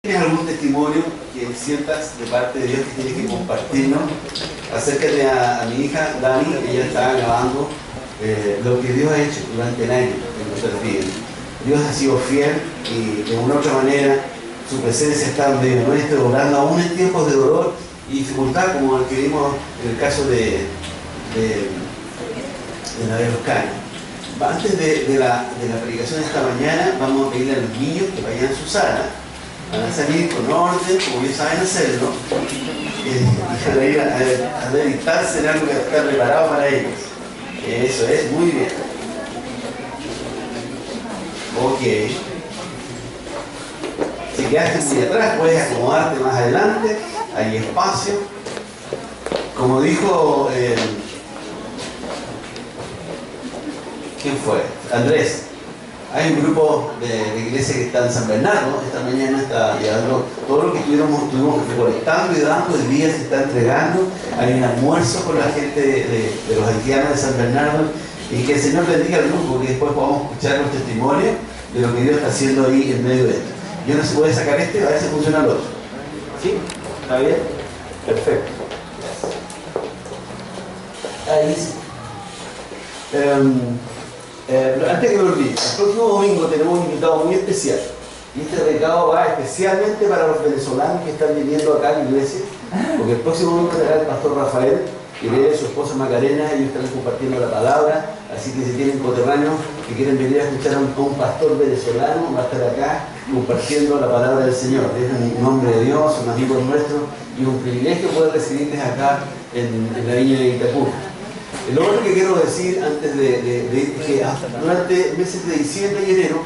¿Tienes algún testimonio que sientas de parte de Dios que tienes que compartirnos? Acércate a mi hija Dani, ella está grabando lo que Dios ha hecho durante el año en nuestras vidas. Dios ha sido fiel y de una u otra manera su presencia está en medio nuestro, orando aún en tiempos de dolor y dificultad, como el que vimos en el caso de la de los caños. Antes de la predicación de esta mañana, vamos a pedirle a los niños que vayan a su sala. Van a salir con orden, como ellos saben hacerlo, y van a ir a dedicarse en algo que está preparado para ellos. Eso es, muy bien. Ok. Si quedaste muy atrás, puedes acomodarte más adelante, hay espacio. Como dijo, ¿quién fue? Andrés. Hay un grupo de iglesia que está en San Bernardo, esta mañana está llevando todo lo que tuvimos recolectando y dando, el día se está entregando. Hay un almuerzo con la gente de los haitianos de San Bernardo, y que el Señor bendiga al grupo, que después podamos escuchar los testimonios de lo que Dios está haciendo ahí en medio de esto. Yo no se puede sacar a ver si funciona el otro. ¿Sí? ¿Está bien? Perfecto. Ahí sí. Antes que me olvide, el próximo domingo tenemos un invitado muy especial. Y este recado va especialmente para los venezolanos que están viniendo acá a la iglesia, porque el próximo domingo será el pastor Rafael y su esposa Macarena. Ellos están compartiendo la palabra, así que si tienen coterráneos que quieren venir a escuchar a un pastor venezolano, va a estar acá compartiendo la palabra del Señor. Es un hombre de Dios, un amigo nuestro, y un privilegio poder recibirles acá en la viña de Itacura. Lo otro que quiero decir antes de que durante meses de diciembre y enero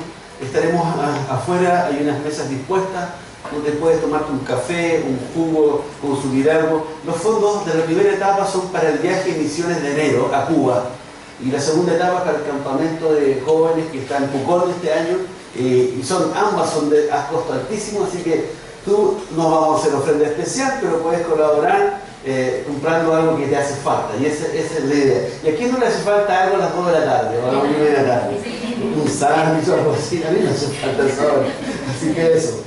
estaremos afuera, hay unas mesas dispuestas donde puedes tomarte un café, un jugo, consumir algo. Los fondos de la primera etapa son para el viaje de misiones de enero a Cuba, y la segunda etapa para el campamento de jóvenes que está en Pucón este año, y ambas son de a costo altísimo, así que tú no vamos a hacer ofrenda especial, pero puedes colaborar comprando algo que te hace falta, y esa es la idea. ¿Y a quién no le hace falta algo a las 2 de la tarde o a las 1 de la tarde? Un sándwich o algo así, a mí no hace falta el sábado. Así que eso.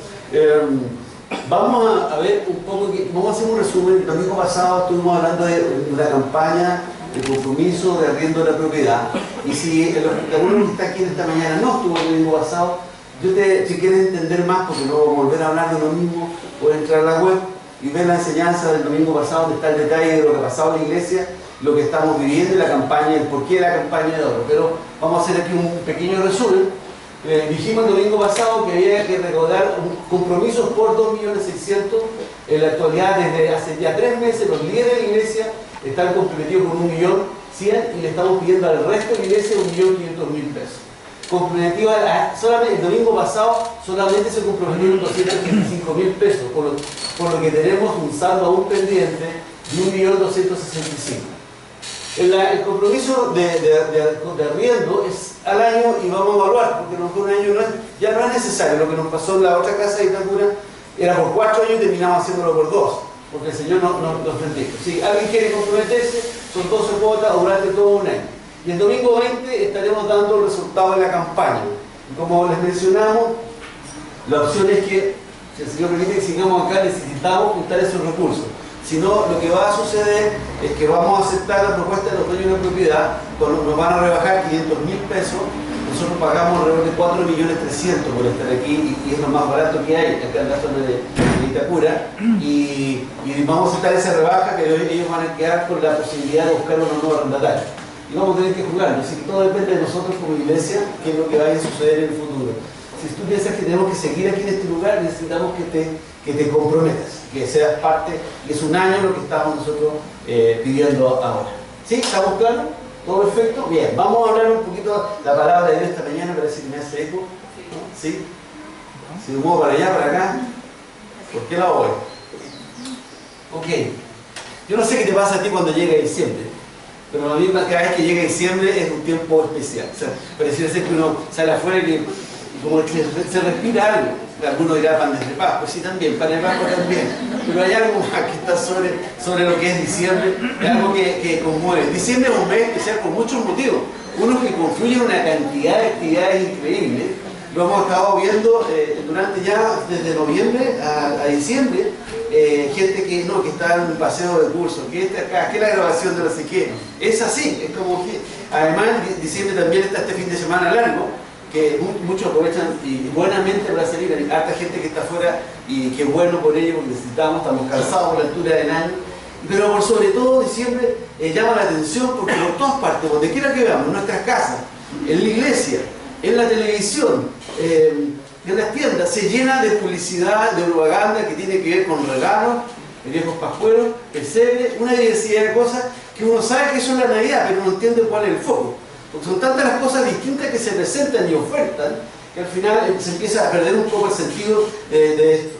Vamos a ver un poco, vamos a hacer un resumen. El domingo pasado estuvimos hablando de una campaña de compromiso de arriendo de la propiedad, y si alguno que está aquí en esta mañana no estuvo el domingo pasado, si quieres entender más, porque no vamos a volver a hablar de lo mismo, puedes entrar a la web y ver la enseñanza del domingo pasado, donde está el detalle de lo que ha pasado en la iglesia, lo que estamos viviendo y la campaña, el porqué de la campaña de oro. Pero vamos a hacer aquí un pequeño resumen. Dijimos el domingo pasado que había que recaudar compromisos por 2.600.000. En la actualidad, desde hace ya 3 meses, los líderes de la iglesia están comprometidos con 1.100.000, y le estamos pidiendo al resto de la iglesia 1.500.000 pesos. Comprometido solamente el domingo pasado solamente se comprometieron 285.000 pesos, por lo que tenemos un saldo aún pendiente de 1.265.000. El compromiso de arriendo es al año, y vamos a evaluar, porque no fue un año, ya no es necesario. Lo que nos pasó en la otra casa de Itacura era por 4 años y terminamos haciéndolo por 2, porque el Señor nos bendijo. Si alguien quiere comprometerse, son 12 cuotas durante todo un año. Y el domingo 20 estaremos dando el resultado de la campaña. Y como les mencionamos, la opción es que, si el Señor permite que sigamos acá, necesitamos juntar esos recursos. Si no, lo que va a suceder es que vamos a aceptar la propuesta de los dueños de la propiedad, cuando nos van a rebajar 500.000 pesos. Nosotros pagamos alrededor de 4.300.000 por estar aquí, y es lo más barato que hay acá en la zona de Itacura, y vamos a aceptar esa rebaja, que ellos van a quedar con la posibilidad de buscar unos nuevos arrendatarios. Y vamos a tener que jugarlo, así que todo depende de nosotros como iglesia, qué es lo que vaya a suceder en el futuro. Si tú piensas que tenemos que seguir aquí en este lugar, necesitamos que te comprometas, que seas parte, y es un año lo que estamos nosotros pidiendo ahora. ¿Sí? ¿Estamos claros? ¿Todo perfecto? Bien, vamos a hablar un poquito de la palabra de Dios esta mañana, parece que me hace eco. ¿Sí? Si me muevo para allá, para acá, ¿por qué la voy? Ok. Yo no sé qué te pasa a ti cuando llega diciembre, pero a mí cada vez que llega diciembre es un tiempo especial. O sea, pareciera ser que uno sale afuera y como que se respira algo. Algunos dirán pan de Pascua, pues sí, también, pan de Pascua también. Pero hay algo más que está sobre lo que es diciembre, es algo que conmueve. Diciembre es un mes especial por muchos motivos. Uno que confluye en una cantidad de actividades increíbles, lo hemos estado viendo durante ya desde noviembre a diciembre, gente que no, que está en un paseo de curso, que está acá, que la grabación de no sé qué. Es así, es como que, además diciembre también está este fin de semana largo, que muchos aprovechan y buenamente para salir. Hay harta gente que está afuera y qué bueno por ello, porque necesitamos, estamos cansados por la altura del año. Pero por sobre todo diciembre llama la atención porque por todas partes, donde quiera que veamos, en nuestras casas, en la iglesia, en la televisión, en las tiendas, se llena de publicidad, de propaganda que tiene que ver con regalos, viejos pascueros, pesebre, una diversidad de cosas que uno sabe que son la Navidad, pero no entiende cuál es el foco. Porque son tantas las cosas distintas que se presentan y ofertan, que al final se empieza a perder un poco el sentido de esto.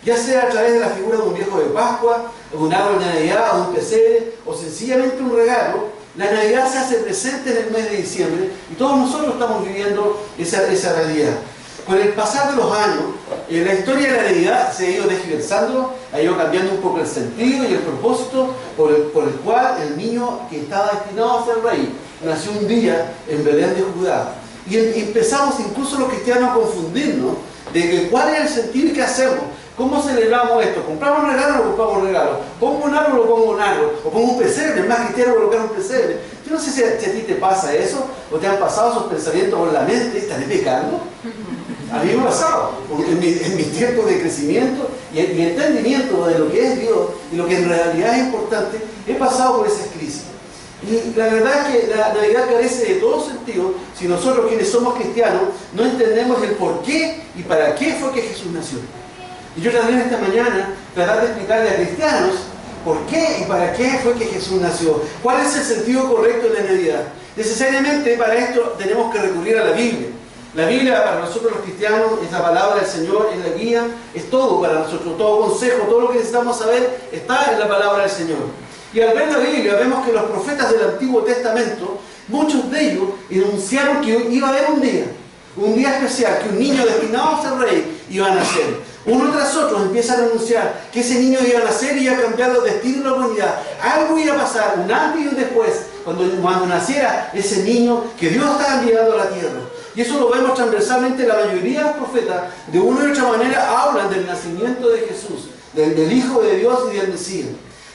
Ya sea a través de la figura de un viejo de Pascua, o de un árbol de Navidad, o de un pesebre, o sencillamente un regalo, la Navidad se hace presente en el mes de diciembre y todos nosotros estamos viviendo esa realidad. Con el pasar de los años, la historia de la Navidad se ha ido desgiversando, ha ido cambiando un poco el sentido y el propósito por el cual el niño que estaba destinado a ser rey nació un día en Belén de Judá. Y empezamos incluso los cristianos a confundirnos de cuál es el sentido y qué hacemos. ¿Cómo celebramos esto? ¿Compramos un regalo o compramos un regalo? ¿Pongo un árbol o pongo un árbol? ¿O pongo un pesebre? Es más cristiano colocar un pesebre. Yo no sé si a ti te pasa eso, o te han pasado esos pensamientos por la mente. ¿Estaré pecando? A mí me ha pasado. En mis tiempos de crecimiento y entendimiento de lo que es Dios y lo que en realidad es importante, he pasado por esas crisis. Y la verdad es que la Navidad carece de todo sentido si nosotros, quienes somos cristianos, no entendemos el por qué y para qué fue que Jesús nació. Y yo también esta mañana tratar de explicarle a cristianos por qué y para qué fue que Jesús nació. ¿Cuál es el sentido correcto de la Navidad? Necesariamente para esto tenemos que recurrir a la Biblia. La Biblia para nosotros los cristianos es la palabra del Señor, es la guía, es todo para nosotros, todo consejo, todo lo que necesitamos saber está en la palabra del Señor. Y al ver la Biblia vemos que los profetas del Antiguo Testamento, muchos de ellos enunciaron que iba a haber un día especial, que un niño destinado a ser rey iba a nacer. Uno tras otro empiezan a anunciar que ese niño iba a nacer y iba a cambiar los destinos de la humanidad. Algo iba a pasar, un antes y un después, cuando naciera ese niño que Dios estaba enviando a la tierra. Y eso lo vemos transversalmente, la mayoría de los profetas, de una u otra manera, hablan del nacimiento de Jesús, del Hijo de Dios y del Mesías.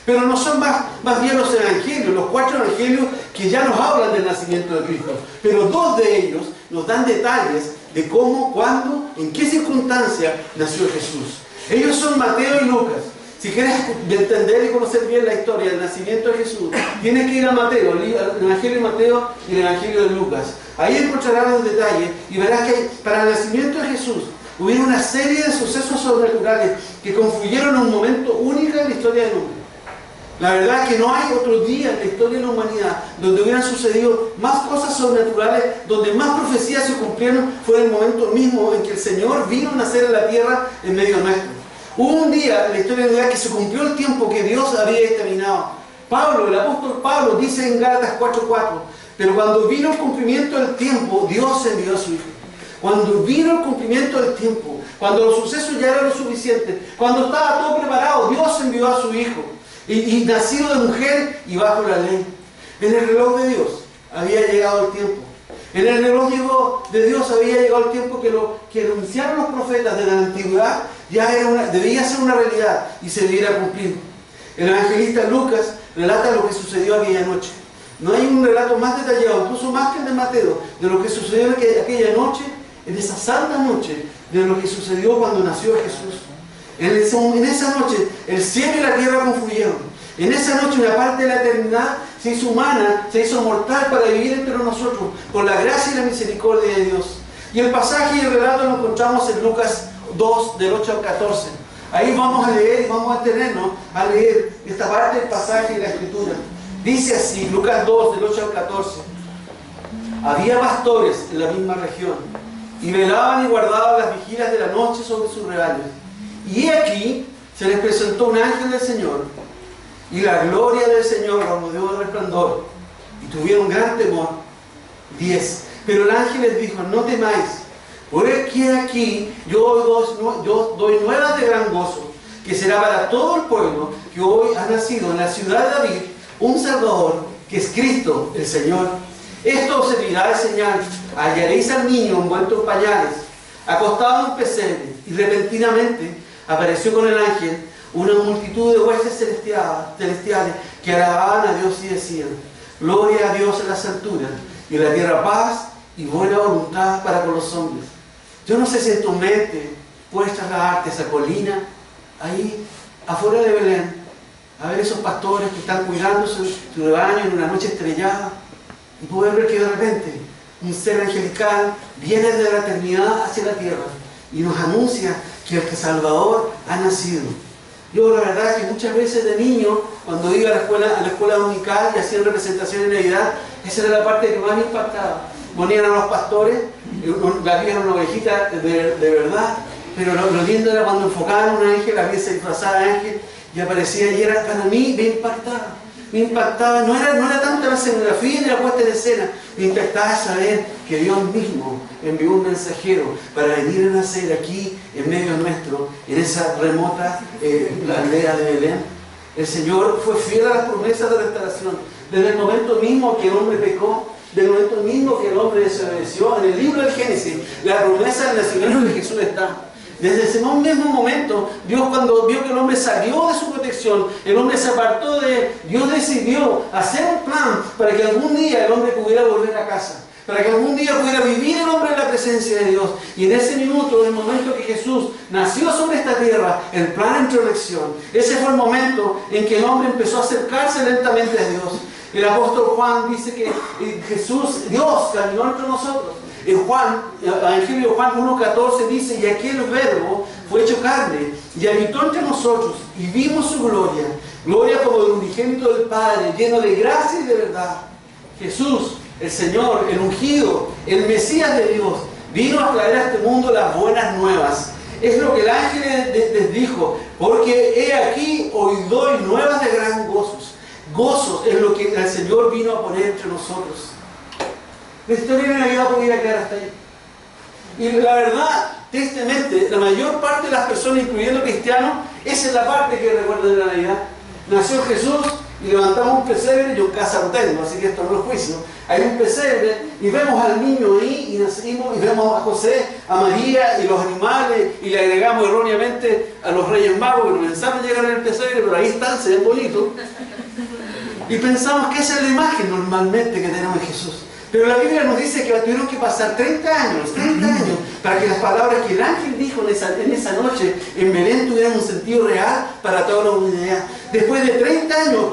Pero no son más bien los evangelios, los 4 evangelios que ya nos hablan del nacimiento de Cristo. Pero 2 de ellos nos dan detalles de cómo, cuándo, en qué circunstancia nació Jesús. Ellos son Mateo y Lucas. Si quieres entender y conocer bien la historia del nacimiento de Jesús, tienes que ir a Mateo, el Evangelio de Mateo y el Evangelio de Lucas. Ahí encontrarás los detalles y verás que para el nacimiento de Jesús hubo una serie de sucesos sobrenaturales que confluyeron en un momento único en la historia del hombre. La verdad es que no hay otro día en la historia de la humanidad donde hubieran sucedido más cosas sobrenaturales, donde más profecías se cumplieron, fue el momento mismo en que el Señor vino a nacer en la tierra en medio nuestro. Hubo un día en la historia de la humanidad que se cumplió el tiempo que Dios había determinado. Pablo, el apóstol Pablo, dice en Gálatas 4:4, pero cuando vino el cumplimiento del tiempo, Dios envió a su Hijo. Cuando vino el cumplimiento del tiempo, cuando los sucesos ya eran lo suficiente, cuando estaba todo preparado, Dios envió a su Hijo. Y nacido de mujer y bajo la ley. En el reloj de Dios había llegado el tiempo. En el reloj de Dios había llegado el tiempo que lo que anunciaron los profetas de la antigüedad ya debía ser una realidad y se debiera cumplir. El evangelista Lucas relata lo que sucedió aquella noche. No hay un relato más detallado, incluso más que el de Mateo, de lo que sucedió aquella noche, en esa santa noche, de lo que sucedió cuando nació Jesús. En esa noche el cielo y la tierra confluyeron. En esa noche una parte de la eternidad se hizo humana, se hizo mortal para vivir entre nosotros por la gracia y la misericordia de Dios. Y el pasaje y el relato lo encontramos en Lucas 2, del 8 al 14. Ahí vamos a leer y vamos a detenernos a leer esta parte del pasaje de la Escritura. Dice así, Lucas 2, del 8 al 14. Había pastores en la misma región y velaban y guardaban las vigilias de la noche sobre sus rebaños. Y aquí se les presentó un ángel del Señor, y la gloria del Señor los rodeó de resplandor, y tuvieron gran temor. 10. Pero el ángel les dijo, no temáis, porque aquí yo doy nuevas de gran gozo, que será para todo el pueblo, que hoy ha nacido en la ciudad de David un Salvador, que es Cristo el Señor. Esto os servirá de señal: hallaréis al niño envuelto en pañales acostado en un pesebre, y repentinamente apareció con el ángel una multitud de huestes celestiales que alababan a Dios y decían: gloria a Dios en las alturas, y en la tierra paz y buena voluntad para con los hombres. Yo no sé si en tu mente puedes trasladarte a esa colina, ahí afuera de Belén, a ver esos pastores que están cuidando su rebaño en una noche estrellada, y poder ver que de repente un ser angelical viene de la eternidad hacia la tierra y nos anuncia que el Salvador ha nacido. Yo la verdad que muchas veces de niño, cuando iba a la escuela dominical y hacían representaciones de Navidad, esa era la parte que más me impactaba. Ponían a los pastores, había una ovejita de verdad, pero lo lindo era cuando enfocaban a un ángel, había se disfrazaba de ángel y aparecía, y era, para mí me impactaba, no era tanto la escenografía ni la puesta en escena, me impactaba saber que Dios mismo envió un mensajero para venir a nacer aquí en medio nuestro, en esa remota aldea de Belén. El Señor fue fiel a las promesas de restauración, desde el momento mismo que el hombre pecó, del momento mismo que el hombre desobedeció. En el libro del Génesis, la promesa del nacimiento de Jesús está. Desde ese mismo momento, Dios, cuando vio que el hombre salió de su protección, el hombre se apartó de él, Dios decidió hacer un plan para que algún día el hombre pudiera volver a casa, para que algún día pudiera vivir el hombre en la presencia de Dios. Y en ese minuto, en el momento que Jesús nació sobre esta tierra, el plan entró en acción. Ese fue el momento en que el hombre empezó a acercarse lentamente a Dios. El apóstol Juan dice que Dios caminó entre nosotros. En Evangelio de Juan 1:14 dice: y aquel verbo fue hecho carne y habitó entre nosotros, y vimos su gloria, gloria como del unigénito del Padre, lleno de gracia y de verdad. Jesús, el Señor, el ungido, el Mesías de Dios, vino a traer a este mundo las buenas nuevas. Es lo que el ángel les dijo: porque he aquí, hoy doy nuevas de gran gozos. Gozos es lo que el Señor vino a poner entre nosotros. La historia de Navidad podría quedar hasta ahí. Y la verdad, tristemente, la mayor parte de las personas, incluyendo cristianos, esa es la parte que recuerdan de la Navidad. Nació Jesús y levantamos un pesebre. Yo en casa lo tengo, así que esto no es juicio. Hay un pesebre y vemos al niño ahí y nacimos, y vemos a José, a María y los animales, y le agregamos erróneamente a los Reyes Magos que no pensaban llegar en el pesebre, pero ahí están, se ven bonitos. Y pensamos que esa es la imagen normalmente que tenemos de Jesús. Pero la Biblia nos dice que tuvieron que pasar 30 años, para que las palabras que el ángel dijo en esa noche en Belén tuvieran un sentido real para toda la humanidad. Después de 30 años,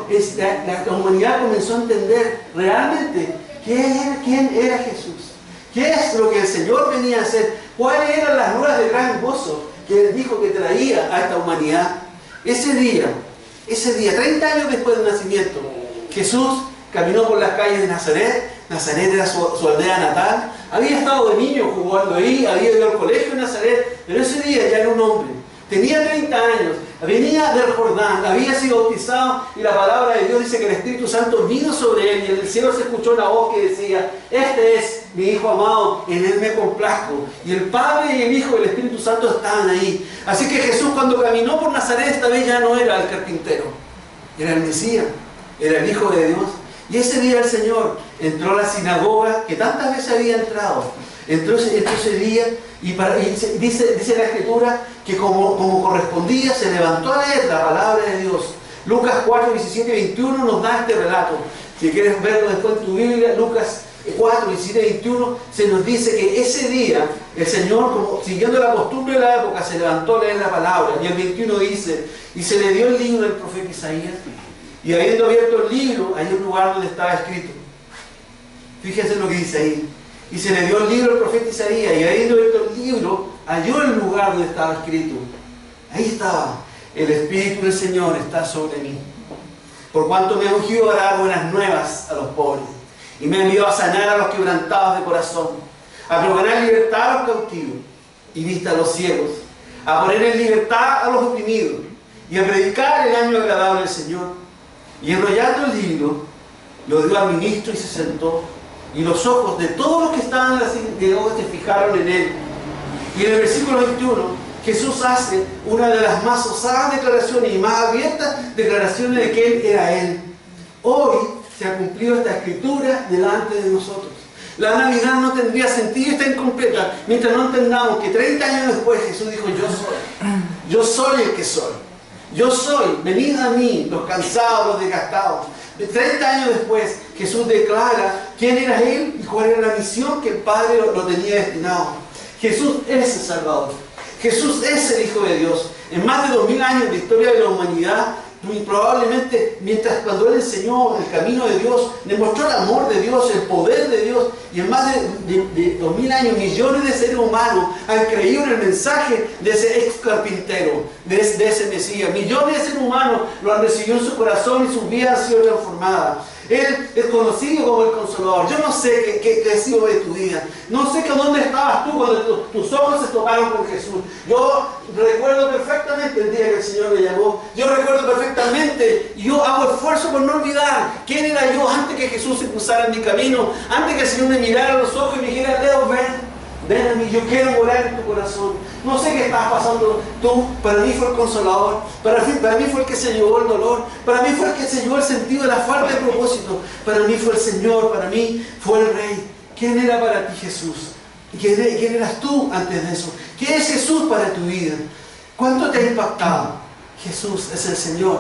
la humanidad comenzó a entender realmente quién era Jesús. ¿Qué es lo que el Señor venía a hacer? ¿Cuáles eran las nuevas de gran gozo que Él dijo que traía a esta humanidad? Ese día, 30 años después del nacimiento, Jesús caminó por las calles de Nazaret. Nazaret era su aldea natal. Había estado de niño jugando ahí, había ido al colegio en Nazaret, pero ese día ya era un hombre. Tenía 30 años, venía del Jordán, había sido bautizado, y la palabra de Dios dice que el Espíritu Santo vino sobre él, y en el cielo se escuchó una voz que decía: este es mi Hijo amado, en él me complazco. Y el Padre y el Hijo y el Espíritu Santo estaban ahí. Así que Jesús, cuando caminó por Nazaret, esta vez ya no era el carpintero, era el Mesías, era el Hijo de Dios. Y ese día el Señor entró a la sinagoga que tantas veces había entrado. Entró ese día y dice la Escritura que como correspondía, se levantó a leer la palabra de Dios. Lucas 4, 17 y 21 nos da este relato. Si quieres verlo después en tu Biblia, Lucas 4, 17 y 21, se nos dice que ese día el Señor, como siguiendo la costumbre de la época, se levantó a leer la palabra. Y el 21 dice: y se le dio el libro del profeta Isaías. Y habiendo abierto el libro, hay un lugar donde estaba escrito. Fíjense lo que dice ahí. Y se le dio el libro al profeta Isaías, y habiendo abierto el libro, halló el lugar donde estaba escrito. Ahí estaba: el Espíritu del Señor está sobre mí, por cuanto me ha ungido a dar buenas nuevas a los pobres, y me ha enviado a sanar a los quebrantados de corazón, a proclamar libertad a los cautivos y vista a los ciegos, a poner en libertad a los oprimidos, y a predicar el año agradable del Señor. Y enrollando el libro, lo dio al ministro y se sentó. Y los ojos de todos los que estaban en la sinagoga se fijaron en él. Y en el versículo 21, Jesús hace una de las más osadas declaraciones y más abiertas declaraciones de que Él era Él. Hoy se ha cumplido esta escritura delante de nosotros. La Navidad no tendría sentido y está incompleta mientras no entendamos que 30 años después Jesús dijo, yo soy el que soy. Yo soy, venid a mí, los cansados, los desgastados. 30 años después, Jesús declara quién era Él y cuál era la misión que el Padre lo tenía destinado. Jesús es el Salvador. Jesús es el Hijo de Dios. En más de 2000 años de historia de la humanidad, y probablemente cuando Él enseñó el camino de Dios, demostró el amor de Dios, el poder de Dios, y en más de 2000 años millones de seres humanos han creído en el mensaje de ese ex carpintero, de ese Mesías. Millones de seres humanos lo han recibido en su corazón y sus vidas han sido transformadas. Él es conocido como el Consolador. Yo no sé qué ha sido de tu vida. No sé dónde estabas tú cuando tus ojos se tocaron con Jesús. Yo recuerdo perfectamente el día que el Señor me llamó. Yo recuerdo perfectamente y yo hago esfuerzo por no olvidar quién era yo antes que Jesús se cruzara en mi camino. Antes que el Señor me mirara a los ojos y me dijera, Leo, ven a mí, yo quiero morar en tu corazón. No sé qué estás pasando tú. Para mí fue el Consolador. Para mí fue el que se llevó el dolor. Para mí fue el que se llevó el sentido de la falta de propósito. Para mí fue el Señor. Para mí fue el Rey. ¿Quién era para ti Jesús? ¿Y quién eras tú antes de eso? ¿Qué es Jesús para tu vida? ¿Cuánto te ha impactado? Jesús es el Señor,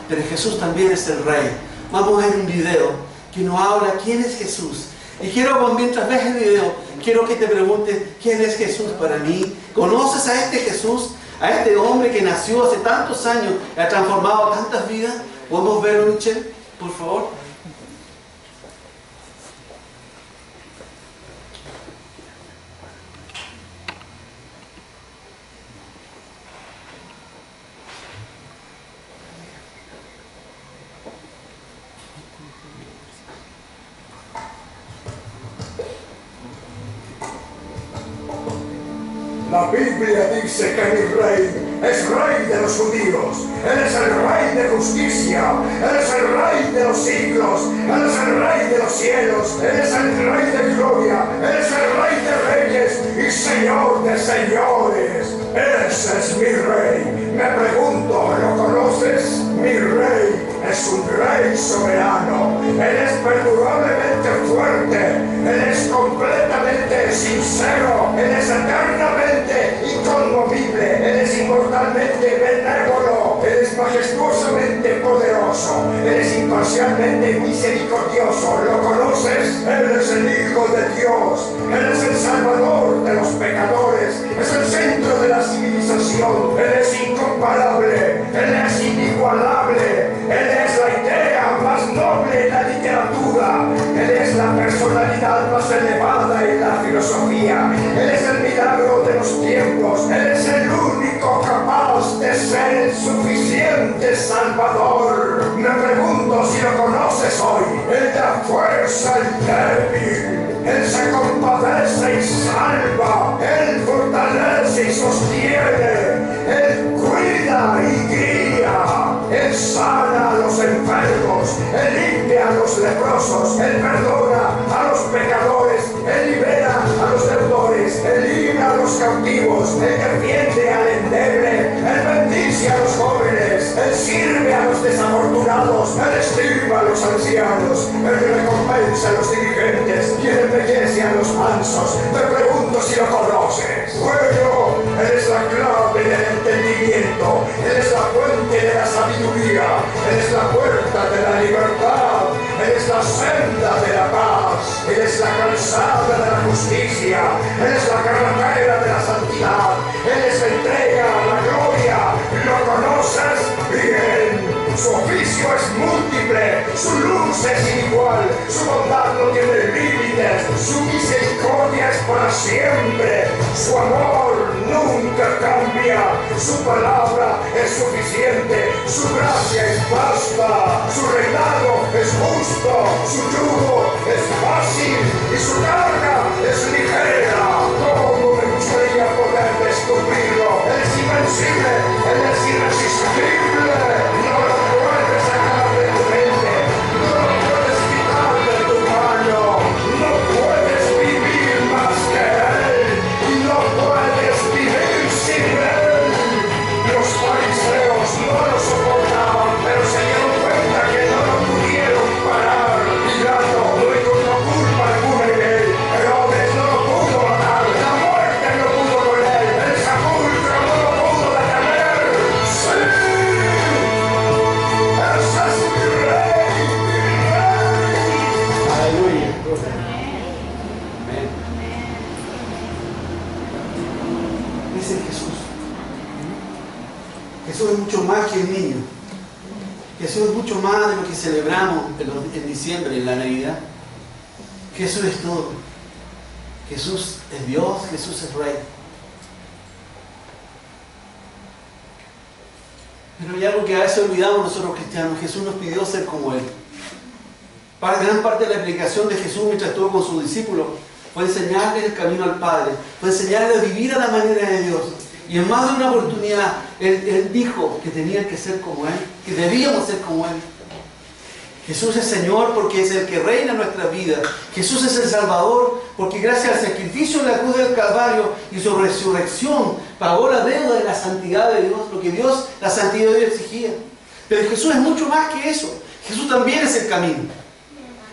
pero Jesús también es el Rey. Vamos a ver un video que nos habla quién es Jesús. Y quiero, mientras ves el video, quiero que te preguntes, ¿quién es Jesús para mí? ¿Conoces a este Jesús? A este hombre que nació hace tantos años y ha transformado tantas vidas. ¿Podemos verlo, Michelle, por favor? La Biblia dice que mi rey es rey de los judíos. Él es el rey de justicia. Él es el rey de los siglos. Él es el rey de los cielos. Él es el rey de gloria. Él es el rey de reyes y señor de señores. Ese es mi rey. Me pregunto, ¿lo conoces? Mi rey es un rey soberano. Él es perdurablemente fuerte. Él es completamente sincero. Él es eternamente inconmovible. Él es inmortalmente benévolo. Él es majestuosamente poderoso. Él es imparcialmente misericordioso. ¿Lo conoces? Él es el Hijo de Dios. Él es el Salvador de los pecadores. Es el centro de la civilización. Él es incomparable. Él es inigualable. Él es la idea más noble en la literatura. Él es la personalidad más elevada en la filosofía. Él es el milagro de los tiempos. Él es el único capaz de ser el suficiente Salvador. Me pregunto si lo conoces hoy. Él da fuerza al débil. Él se compadece y salva. Él fortalece y sostiene. Él cuida y guía. Él sana a los enfermos. Él limpia a los leprosos. Él perdona a los pecadores. Él libera a los deudores. Él libra a los cautivos. Él defiende al endeble. Él bendice a los jóvenes. Él sirve a los desafortunados. Él estima a los ancianos. Él recompensa a los dirigentes. Y él embellece a los mansos. Me pregunto si lo conoces. Bueno, Él es la clave del entendimiento. Él es la fuente de la sabiduría. Él es la puerta de la libertad. Él es la senda de la paz. Él es la calzada de la justicia. Él es la carretera de la santidad. Él es la entrega a la gloria. ¿Lo conoces? Bien. Su oficio es múltiple, su luz es inigual, su bondad no tiene límites, su misericordia es para siempre, su amor nunca cambia, su palabra es suficiente, su gracia es vasta, su reinado es justo, su yugo es fácil y su carga es ligera. ¿Cómo me gustaría poder descubrirlo? Él es invencible, Él es irresistible. No lo puedes sacar de tu mente, no lo puedes quitar de tu mano, no puedes vivir más que Él y no puedes vivir sin Él. Los fariseos no lo soportaban, pero se dieron cuenta que no lo pudieron parar. Pilato no encontró culpa alguna en Él. Jesús es mucho más que el niño. Jesús es mucho más de lo que celebramos en diciembre, en la Navidad. Jesús es todo. Jesús es Dios, Jesús es Rey. Pero hay algo que a veces olvidamos nosotros cristianos. Jesús nos pidió ser como Él. Gran parte de la explicación de Jesús mientras estuvo con sus discípulos fue enseñarles el camino al Padre, fue enseñarles a vivir a la manera de Dios. Y en más de una oportunidad, Él dijo que tenían que ser como Él, que debíamos ser como Él. Jesús es Señor porque es el que reina nuestra vida. Jesús es el Salvador porque gracias al sacrificio en la cruz del Calvario y su resurrección pagó la deuda de la santidad de Dios, lo que Dios, la santidad de Dios exigía. Pero Jesús es mucho más que eso. Jesús también es el camino.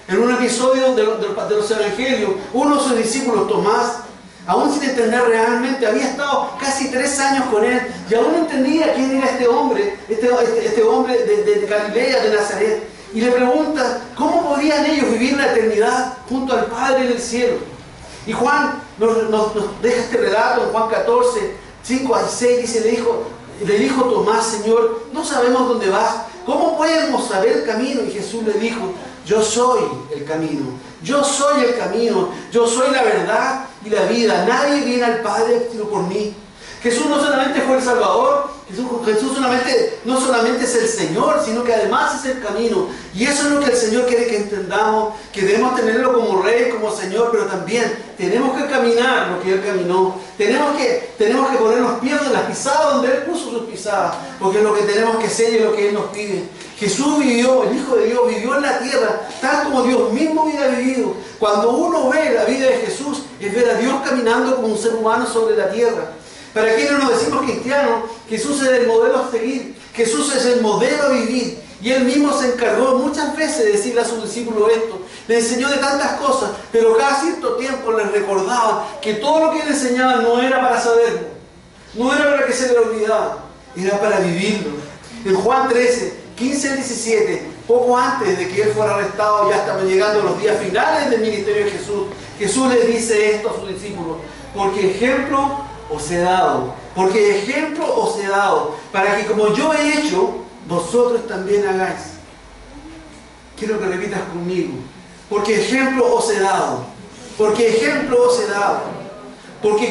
En un episodio de los Evangelios, uno de sus discípulos, Tomás, aún sin entender realmente, había estado casi 3 años con él y aún no entendía quién era este hombre de Galilea, de Nazaret. Y le pregunta, ¿cómo podían ellos vivir la eternidad junto al Padre en el cielo? Y Juan nos deja este relato en Juan 14, 5 al 6, dice, le dijo Tomás, Señor, no sabemos dónde vas, ¿cómo podemos saber el camino? Y Jesús le dijo, yo soy el camino, yo soy el camino, yo soy la verdad y la vida. Nadie viene al Padre sino por mí. Jesús no solamente fue el Salvador, Jesús no solamente es el Señor, sino que además es el camino. Y eso es lo que el Señor quiere que entendamos, que debemos tenerlo como Rey, como Señor, pero también tenemos que caminar lo que Él caminó. Tenemos que poner los pies en las pisadas donde Él puso sus pisadas, porque es lo que tenemos que hacer y es lo que Él nos pide. Jesús vivió, el Hijo de Dios vivió en la tierra, tal como Dios mismo hubiera vivido. Cuando uno ve la vida de Jesús, es ver a Dios caminando como un ser humano sobre la tierra. Para quienes nos decimos cristianos, Jesús es el modelo a seguir, Jesús es el modelo a vivir. Y Él mismo se encargó muchas veces de decirle a sus discípulos esto. Les enseñó de tantas cosas, pero cada cierto tiempo les recordaba que todo lo que Él enseñaba no era para saberlo, no era para que se le olvidara, era para vivirlo. En Juan 13, 15 al 17, poco antes de que Él fuera arrestado, ya estaban llegando los días finales del ministerio de Jesús, Jesús les dice esto a sus discípulos, porque ejemplo os he dado, para que como yo he hecho, vosotros también hagáis. Quiero que repitas conmigo, porque ejemplo os he dado, porque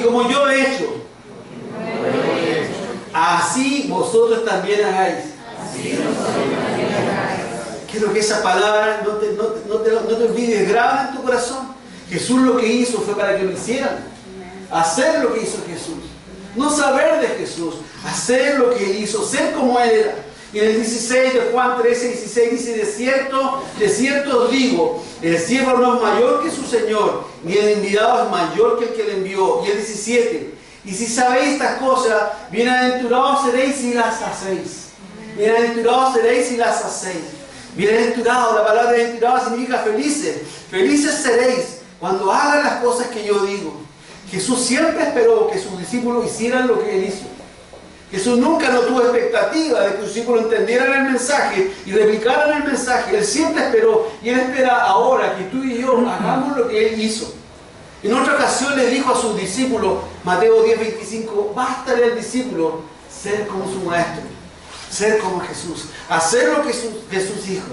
como yo he hecho, así vosotros también hagáis. Quiero que esa palabra no te olvides, graba en tu corazón. Jesús lo que hizo fue para que lo hicieran. Hacer lo que hizo Jesús. No saber de Jesús. Hacer lo que Él hizo. Ser como Él era. Y en el 16 de Juan 13, 16 dice, de cierto os digo, el siervo no es mayor que su Señor, ni el enviado es mayor que el que le envió. Y el 17, y si sabéis estas cosas, bienaventurados seréis si las hacéis. Bienaventurados seréis si las hacéis. Bienaventurado, la palabra bienaventurado significa felices. Felices seréis cuando hagan las cosas que yo digo. Jesús siempre esperó que sus discípulos hicieran lo que Él hizo. Jesús nunca no tuvo expectativa de que sus discípulos entendieran el mensaje y replicaran el mensaje. Él siempre esperó y Él espera ahora que tú y yo hagamos lo que Él hizo. En otra ocasión le dijo a sus discípulos, Mateo 10:25, bástale al discípulo ser como su maestro, ser como Jesús, hacer lo que Jesús dijo.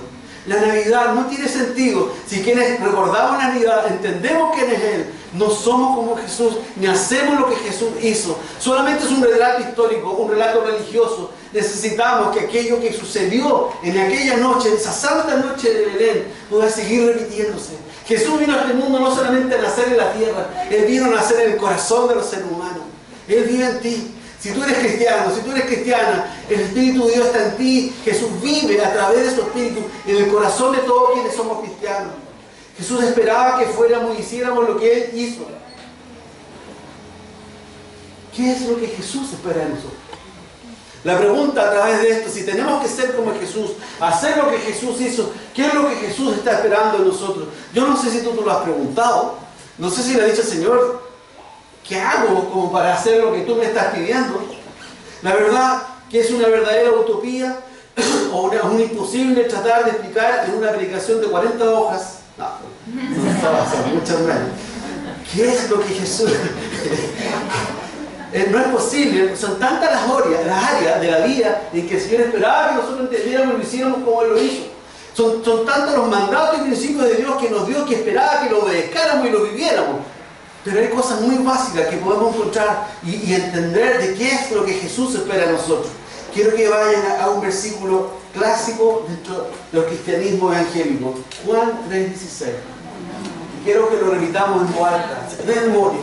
La Navidad no tiene sentido si quienes recordamos la Navidad entendemos quién es Él. No somos como Jesús, ni hacemos lo que Jesús hizo. Solamente es un relato histórico, un relato religioso. Necesitamos que aquello que sucedió en aquella noche, en esa santa noche de Belén, pueda seguir repitiéndose. Jesús vino a este mundo no solamente a nacer en la tierra, Él vino a nacer en el corazón de los seres humanos. Él vive en ti. Si tú eres cristiano, si tú eres cristiana, el Espíritu de Dios está en ti. Jesús vive a través de su Espíritu en el corazón de todos quienes somos cristianos. Jesús esperaba que fuéramos y hiciéramos lo que Él hizo. ¿Qué es lo que Jesús espera de nosotros? La pregunta a través de esto, si tenemos que ser como Jesús, hacer lo que Jesús hizo, ¿qué es lo que Jesús está esperando de nosotros? Yo no sé si tú lo has preguntado, no sé si le has dicho, Señor, ¿qué hago como para hacer lo que tú me estás pidiendo? La verdad que es una verdadera utopía o un imposible tratar de explicar en una predicación de 40 hojas. No estaba haciendo muchas menos. ¿Qué es lo que Jesús? no es posible, son tantas las áreas de la vida en que el Señor esperaba que nosotros entendiéramos y lo hiciéramos como Él lo hizo. Son tantos los mandatos y principios de Dios que nos dio, que esperaba que lo obedezcáramos y lo viviéramos. Pero hay cosas muy básicas que podemos encontrar y entender de qué es lo que Jesús espera de nosotros. Quiero que vayan a un versículo clásico dentro del cristianismo evangélico, Juan 3:16. Quiero que lo repitamos en voz alta, de memoria.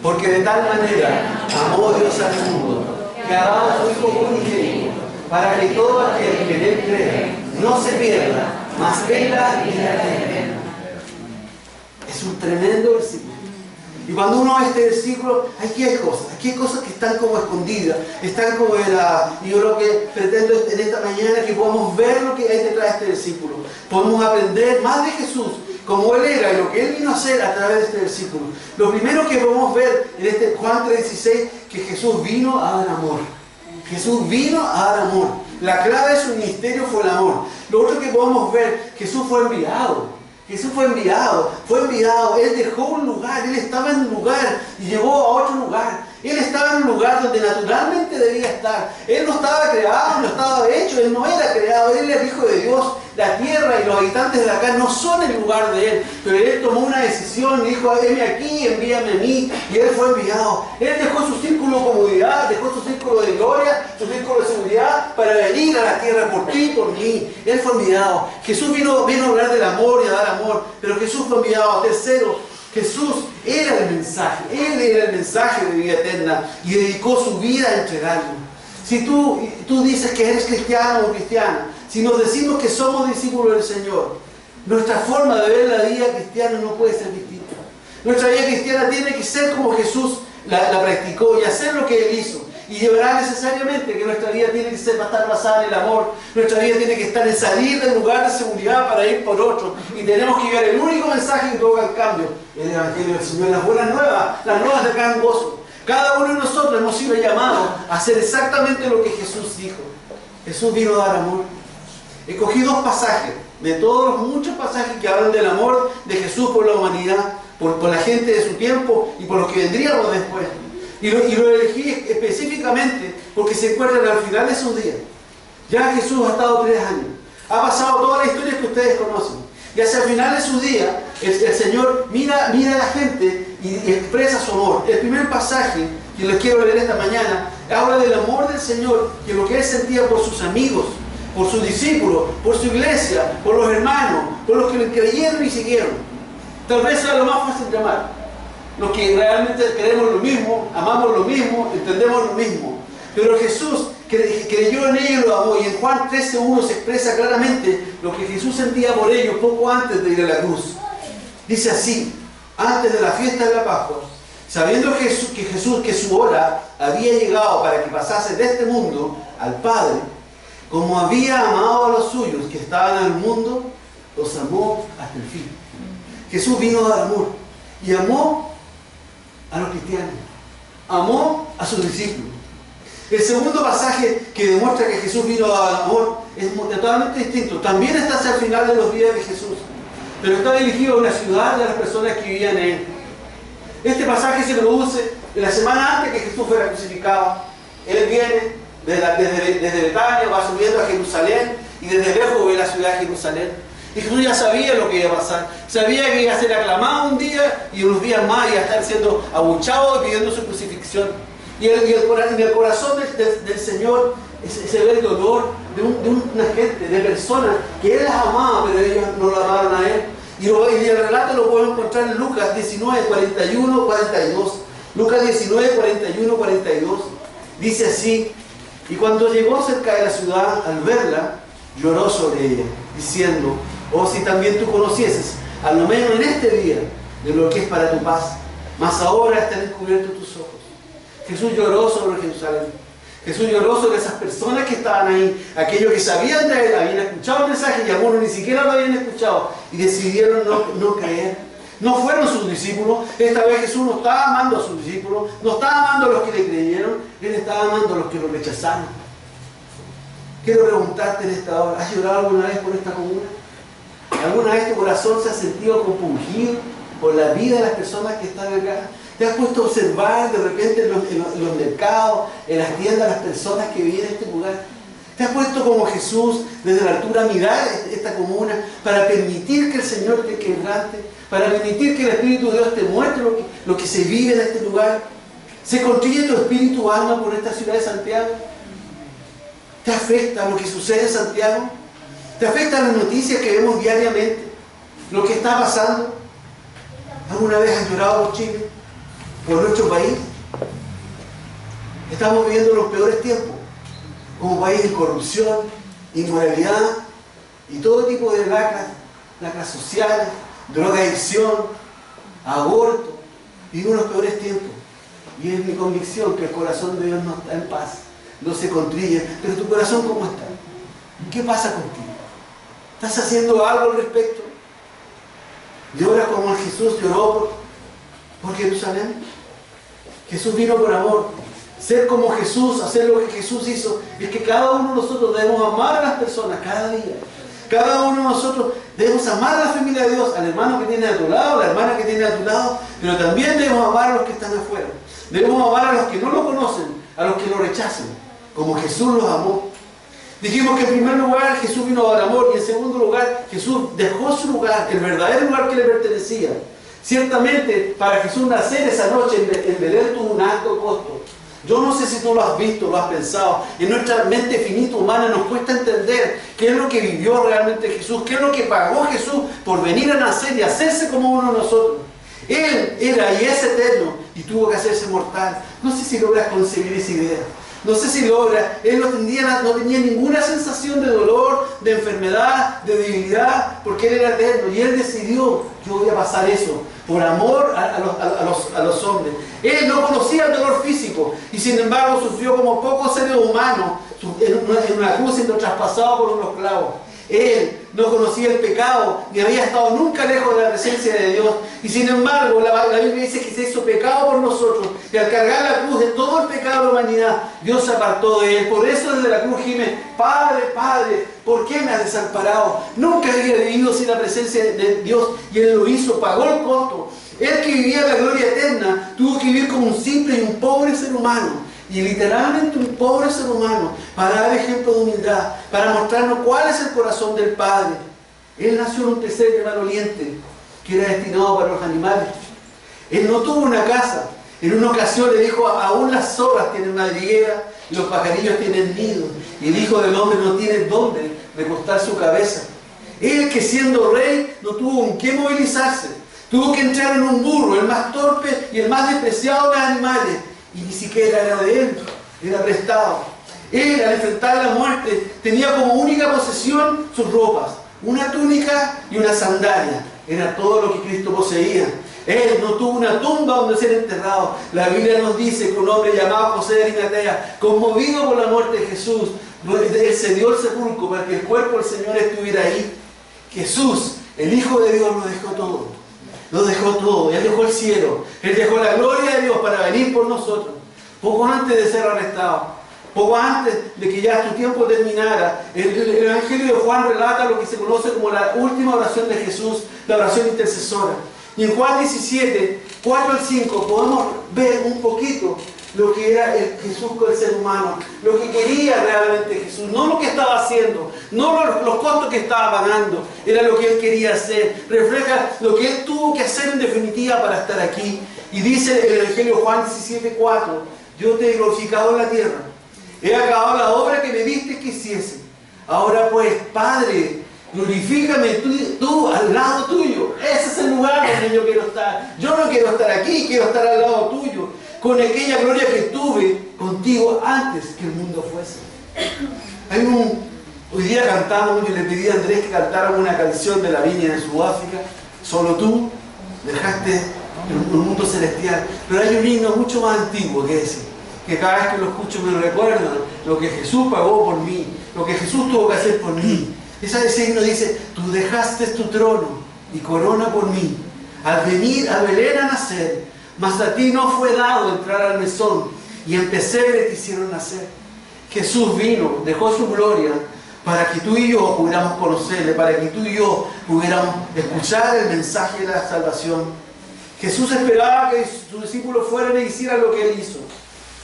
Porque de tal manera amó Dios al mundo, que ha dado a su Hijo unigénito, para que todo aquel que en Él crea no se pierda, mas tenga vida eterna. Es un tremendo versículo. Y cuando uno ve este versículo, aquí hay cosas que están como escondidas, están como veladas. Y yo lo que pretendo en esta mañana es que podamos ver lo que hay detrás de este versículo. Podemos aprender más de Jesús, como Él era y lo que Él vino a hacer a través de este versículo. Lo primero que podemos ver en este Juan 3:16, que Jesús vino a dar amor. Jesús vino a dar amor. La clave de su ministerio fue el amor. Lo otro que podemos ver, Jesús fue enviado. Jesús fue enviado, Él dejó un lugar, Él estaba en un lugar y llegó a otro lugar. Él estaba en un lugar donde naturalmente debía estar. Él no estaba creado, no estaba hecho, Él no era creado, Él era el Hijo de Dios. La tierra y los habitantes de acá no son el lugar de Él, pero Él tomó una decisión y dijo, heme aquí, envíame a mí, y Él fue enviado. Él dejó su círculo de comodidad, dejó su círculo de gloria, su círculo de seguridad para venir a la tierra por ti y por mí. Él fue enviado. Jesús vino a hablar del amor y a dar amor, pero Jesús fue enviado. Tercero, Jesús era el mensaje, Él era el mensaje de vida eterna y dedicó su vida a entregarlo. Si tú dices que eres cristiano o cristiana, si nos decimos que somos discípulos del Señor, nuestra forma de ver la vida cristiana no puede ser distinta. Nuestra vida cristiana tiene que ser como Jesús la practicó y hacer lo que Él hizo. Y llevará necesariamente que nuestra vida tiene que estar basada en el amor. Nuestra vida tiene que estar en salir del lugar de seguridad para ir por otro. Y tenemos que llevar el único mensaje que provoca el cambio: el Evangelio del Señor, las buenas nuevas, las nuevas de gran gozo. Cada uno de nosotros hemos sido llamados a hacer exactamente lo que Jesús dijo. Jesús vino a dar amor. Escogí dos pasajes, de todos los muchos pasajes que hablan del amor de Jesús por la humanidad, por la gente de su tiempo y por los que vendríamos después. Y lo elegí específicamente porque se encuentran al final de sus días. Ya Jesús ha estado 3 años. Ha pasado toda la historia que ustedes conocen. Y hacia el final de sus días, el Señor mira a la gente y expresa su amor. El primer pasaje que les quiero leer esta mañana habla del amor del Señor, que lo que Él sentía por sus amigos, por sus discípulos, por su iglesia, por los hermanos, por los que le creyeron y siguieron. Tal vez sea lo más fácil de amar. Los que realmente queremos lo mismo, amamos lo mismo, entendemos lo mismo. Pero Jesús creyó en ellos y lo amó. Y en Juan 13:1 se expresa claramente lo que Jesús sentía por ellos poco antes de ir a la cruz. Dice así: antes de la fiesta de la Pascua, sabiendo que su hora había llegado para que pasase de este mundo al Padre, como había amado a los suyos que estaban en el mundo, los amó hasta el fin. Jesús vino a dar amor y amó a los cristianos, amó a sus discípulos. El segundo pasaje que demuestra que Jesús vino a dar amor es totalmente distinto. También está hacia el final de los días de Jesús, pero está dirigido a una ciudad y a las personas que vivían en él. Este pasaje se produce en la semana antes que Jesús fuera crucificado. Él viene desde Betania, va subiendo a Jerusalén y desde lejos ve la ciudad de Jerusalén. Y Jesús ya sabía lo que iba a pasar. Sabía que iba a ser aclamado un día y unos días más iba a estar siendo abuchado y pidiendo su crucifixión. Y en el corazón del Señor se ve el dolor de una gente, de personas que Él las amaba, pero ellos no lo amaron a Él. Y el relato lo podemos encontrar en Lucas 19, 41, 42. Lucas 19, 41, 42. Dice así: y cuando llegó cerca de la ciudad, al verla, lloró sobre ella, diciendo: oh, si también tú conocieses, a lo menos en este día, de lo que es para tu paz, mas ahora están descubiertos tus ojos. Jesús lloró sobre Jerusalén. Jesús lloró sobre esas personas que estaban ahí, aquellos que sabían de Él, habían escuchado el mensaje y algunos ni siquiera lo habían escuchado y decidieron no creer. No fueron sus discípulos. Esta vez Jesús no estaba amando a sus discípulos, no estaba amando a los que le creyeron, Él estaba amando a los que lo rechazaron. Quiero preguntarte en esta hora: ¿has llorado alguna vez por esta comuna? ¿Alguna vez tu corazón se ha sentido compungido por la vida de las personas que están acá? ¿Te has puesto a observar de repente en los mercados, en las tiendas, las personas que viven en este lugar? ¿Te has puesto como Jesús desde la altura a mirar esta comuna para permitir que el Señor te quebrante, para permitir que el Espíritu de Dios te muestre lo que se vive en este lugar? ¿Se construye tu espíritu alma por esta ciudad de Santiago? ¿Te afecta lo que sucede en Santiago? ¿Te afectan las noticias que vemos diariamente? ¿Lo que está pasando? ¿Alguna vez has llorado por Chile? ¿Por nuestro país? Estamos viviendo los peores tiempos. Como país de corrupción, inmoralidad y todo tipo de lacras sociales, drogadicción, aborto. Vivimos los peores tiempos. Y es mi convicción que el corazón de Dios no está en paz, no se contriye. Pero tu corazón, ¿cómo está? ¿Qué pasa contigo? ¿Estás haciendo algo al respecto? ¿Lloras como Jesús lloró por Jerusalén? Jesús vino por amor. Ser como Jesús, hacer lo que Jesús hizo, es que cada uno de nosotros debemos amar a las personas cada día. Cada uno de nosotros debemos amar a la familia de Dios, al hermano que tiene a tu lado, a la hermana que tiene a tu lado, pero también debemos amar a los que están afuera. Debemos amar a los que no lo conocen, a los que lo rechazan, como Jesús los amó. Dijimos que en primer lugar Jesús vino a dar amor y en segundo lugar Jesús dejó su lugar, el verdadero lugar que le pertenecía. Ciertamente para Jesús nacer esa noche en Belén tuvo un alto costo. Yo no sé si tú lo has visto, lo has pensado. En nuestra mente finita humana nos cuesta entender qué es lo que vivió realmente Jesús, qué es lo que pagó Jesús por venir a nacer y hacerse como uno de nosotros. Él era y es eterno y tuvo que hacerse mortal. No sé si logras concebir esa idea. No sé si logra. Él no tenía ninguna sensación de dolor, de enfermedad, de debilidad, porque Él era eterno. Y Él decidió, yo voy a pasar eso, por amor a los hombres. Él no conocía el dolor físico y sin embargo sufrió como pocos seres humanos en una cruz siendo traspasado por unos clavos. Él no conocía el pecado, ni había estado nunca lejos de la presencia de Dios. Y sin embargo, la Biblia dice que se hizo pecado por nosotros. Y al cargar la cruz de todo el pecado de la humanidad, Dios se apartó de Él. Por eso desde la cruz gime, Padre, Padre, ¿por qué me has desamparado? Nunca había vivido sin la presencia de Dios. Y Él lo hizo, pagó el costo. Él que vivía la gloria eterna, tuvo que vivir como un simple y un pobre ser humano. Y literalmente un pobre ser humano, para dar ejemplo de humildad, para mostrarnos cuál es el corazón del Padre. Él nació en un pesebre maloliente, que era destinado para los animales. Él no tuvo una casa. En una ocasión le dijo, aún las zorras tienen madriguera, y los pajarillos tienen nido, y el Hijo del Hombre no tiene dónde recostar su cabeza. Él que siendo rey, no tuvo con qué movilizarse. Tuvo que entrar en un burro, el más torpe y el más despreciado de los animales. Y ni siquiera era de Él, era prestado. Él, al enfrentar la muerte, tenía como única posesión sus ropas, una túnica y una sandalia. Era todo lo que Cristo poseía. Él no tuvo una tumba donde ser enterrado. La Biblia nos dice que un hombre llamado José de Arimatea, conmovido por la muerte de Jesús, él se dio el sepulcro para que el cuerpo del Señor estuviera ahí. Jesús, el Hijo de Dios, lo dejó todo. Lo dejó todo. Él dejó el cielo. Él dejó la gloria de Dios para venir por nosotros. Poco antes de ser arrestado. Poco antes de que ya su tiempo terminara. El Evangelio de Juan relata lo que se conoce como la última oración de Jesús, la oración intercesora. Y en Juan 17, 4 al 5, podemos ver un poquito lo que era el Jesús con el ser humano, lo que quería realmente Jesús, no lo que estaba haciendo, no los costos que estaba pagando, era lo que Él quería hacer, refleja lo que Él tuvo que hacer en definitiva para estar aquí. Y dice el Evangelio Juan 17, 4, yo te he glorificado en la tierra, he acabado la obra que me diste que hiciese. Ahora pues, Padre, glorifícame tú al lado tuyo. Ese es el lugar donde yo quiero estar. Yo no quiero estar aquí, quiero estar al lado tuyo, con aquella gloria que tuve contigo antes que el mundo fuese. Hoy día cantamos, yo le pedí a Andrés que cantáramos una canción de la viña de Sudáfrica, Solo tú dejaste el mundo celestial. Pero hay un himno mucho más antiguo que ese, que cada vez que lo escucho me recuerda lo que Jesús pagó por mí, lo que Jesús tuvo que hacer por mí. Ese himno dice, tú dejaste tu trono y corona por mí, al venir a Belén a nacer, mas a ti no fue dado entrar al mesón, y en pesebre te hicieron nacer. Jesús vino, dejó su gloria, para que tú y yo pudiéramos conocerle, para que tú y yo pudiéramos escuchar el mensaje de la salvación. Jesús esperaba que sus discípulos fueran e hicieran lo que Él hizo,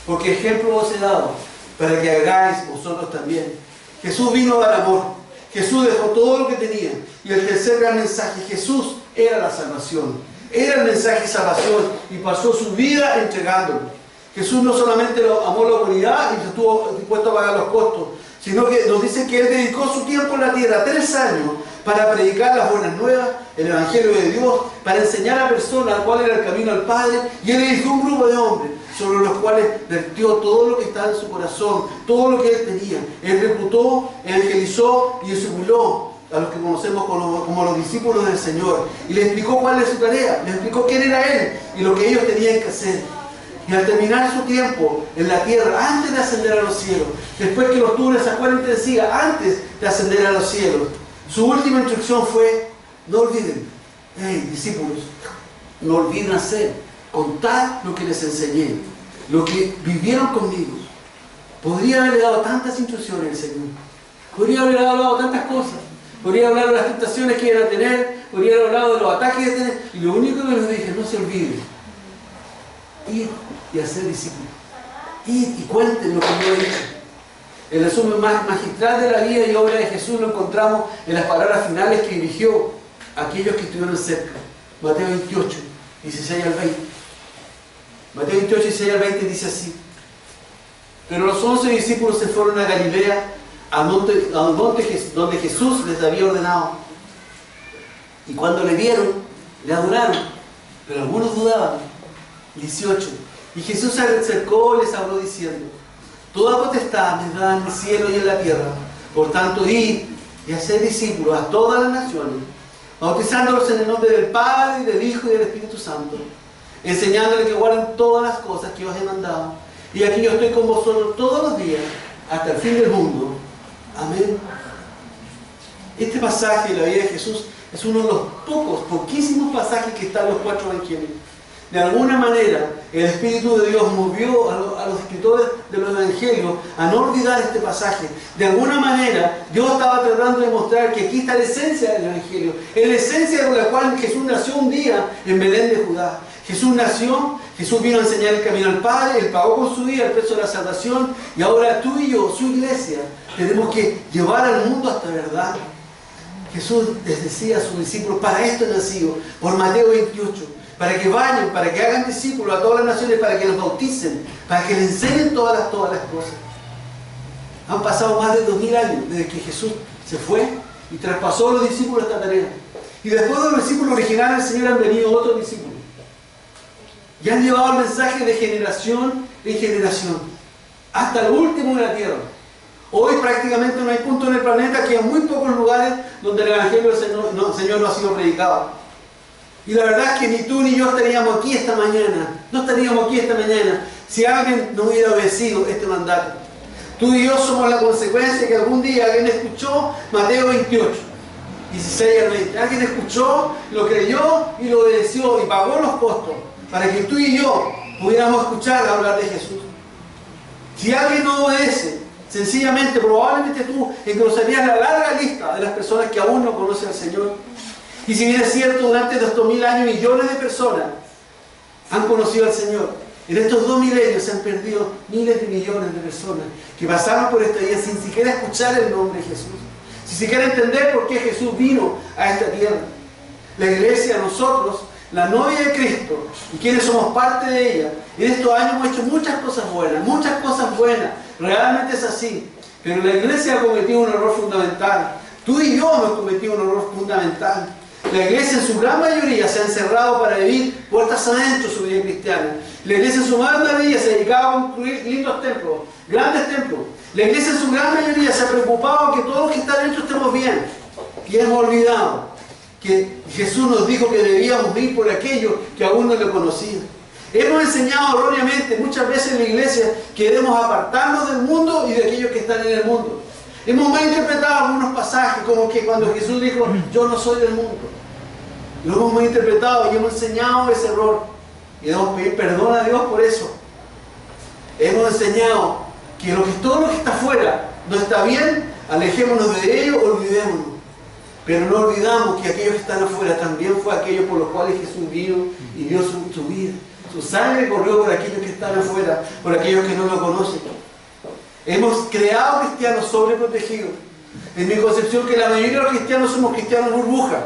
porque ejemplo os he dado, para que hagáis vosotros también. Jesús vino a dar amor. Jesús dejó todo lo que tenía. Y el tercer gran mensaje, Jesús era la salvación. Era el mensaje de salvación y pasó su vida entregándolo. Jesús no solamente amó la humanidad y estuvo dispuesto a pagar los costos, sino que nos dice que Él dedicó su tiempo en la tierra, 3 años, para predicar las buenas nuevas, el Evangelio de Dios, para enseñar a personas cuál era el camino al Padre, y Él eligió un grupo de hombres sobre los cuales vertió todo lo que estaba en su corazón, todo lo que Él tenía. Él reclutó, evangelizó y discipuló a los que conocemos como los discípulos del Señor, y les explicó cuál era su tarea, les explicó quién era Él y lo que ellos tenían que hacer. Y al terminar su tiempo en la tierra, antes de ascender a los cielos, después que los tuvo en esa escuela intensiva, antes de ascender a los cielos, su última instrucción fue: no olviden, discípulos, no olviden hacer, contar lo que les enseñé, lo que vivieron conmigo. Podría haberle dado tantas instrucciones al Señor, podría haberle dado tantas cosas, podría hablar de las tentaciones que iban a tener, podría haber hablado de los ataques que iban a tener, y lo único que les dije: no se olviden, ir y hacer discípulos, ir y cuenten lo que yo he dicho. El resumen más magistral de la vida y obra de Jesús lo encontramos en las palabras finales que dirigió a aquellos que estuvieron cerca. Mateo 28, 16 al 20. Mateo 28, 16 al 20 dice así: pero los 11 discípulos se fueron a Galilea, al monte donde Jesús les había ordenado. Y cuando le vieron, le adoraron, pero algunos dudaban. 18. Y Jesús se acercó y les habló diciendo: toda potestad me da en el cielo y en la tierra. Por tanto, id y haced discípulos a todas las naciones, bautizándolos en el nombre del Padre, y del Hijo y del Espíritu Santo, enseñándoles que guarden todas las cosas que os he mandado. Y aquí yo estoy con vosotros todos los días, hasta el fin del mundo. Amén. Este pasaje de la vida de Jesús es uno de los poquísimos pasajes que están en los 4 evangelios. De alguna manera, el Espíritu de Dios movió a los escritores de los evangelios a no olvidar este pasaje. De alguna manera, Dios estaba tratando de mostrar que aquí está la esencia del evangelio, es la esencia con la cual Jesús nació un día en Belén de Judá. Jesús nació, Jesús vino a enseñar el camino al Padre, Él pagó con su vida el precio de la salvación, y ahora tú y yo, su iglesia, tenemos que llevar al mundo hasta verdad. Jesús les decía a sus discípulos: para esto he nacido, por Mateo 28. Para que vayan, para que hagan discípulos a todas las naciones, para que los bauticen, para que les enseñen todas las cosas. Han pasado más de 2000 años desde que Jesús se fue y traspasó a los discípulos esta tarea. Y después de los discípulos originales del Señor han venido otros discípulos. Y han llevado el mensaje de generación en generación, hasta el último de la tierra. Hoy prácticamente no hay punto en el planeta, que en muy pocos lugares donde el Evangelio del Señor no ha sido predicado. Y la verdad es que ni tú ni yo estaríamos aquí esta mañana, no estaríamos aquí esta mañana, si alguien no hubiera obedecido este mandato. Tú y yo somos la consecuencia que algún día alguien escuchó Mateo 28, 16 al 20. Alguien escuchó, lo creyó y lo obedeció y pagó los costos para que tú y yo pudiéramos escuchar hablar de Jesús. Si alguien no obedece, sencillamente, probablemente tú engrosarías la larga lista de las personas que aún no conocen al Señor. Y si bien es cierto, durante estos 2000 años millones de personas han conocido al Señor, en estos 2 milenios se han perdido miles de millones de personas que pasaron por esta vida sin siquiera escuchar el nombre de Jesús, sin siquiera entender por qué Jesús vino a esta tierra. La iglesia, nosotros, la novia de Cristo, y quienes somos parte de ella, en estos años hemos hecho muchas cosas buenas, realmente es así, pero la iglesia ha cometido un error fundamental. Tú y yo hemos cometido un error fundamental. La iglesia en su gran mayoría se ha encerrado para vivir puertas adentro su vida cristiana. La iglesia en su gran mayoría se dedicaba a construir lindos templos, grandes templos. La iglesia en su gran mayoría se ha preocupado que todos los que están dentro estemos bien. Y hemos olvidado que Jesús nos dijo que debíamos ir por aquellos que aún no lo conocían. Hemos enseñado erróneamente muchas veces en la iglesia que debemos apartarnos del mundo y de aquellos que están en el mundo. Hemos malinterpretado algunos pasajes, como que cuando Jesús dijo: yo no soy del mundo. Lo hemos malinterpretado y hemos enseñado ese error. Y debemos pedir perdón a Dios por eso. Hemos enseñado que todo lo que está afuera no está bien, alejémonos de ello, olvidémonos. Pero no olvidamos que aquellos que están afuera también fue aquellos por los cuales Jesús vino y dio su vida. Su sangre corrió por aquellos que están afuera, por aquellos que no lo conocen. Hemos creado cristianos sobreprotegidos. En mi concepción que la mayoría de los cristianos somos cristianos burbuja.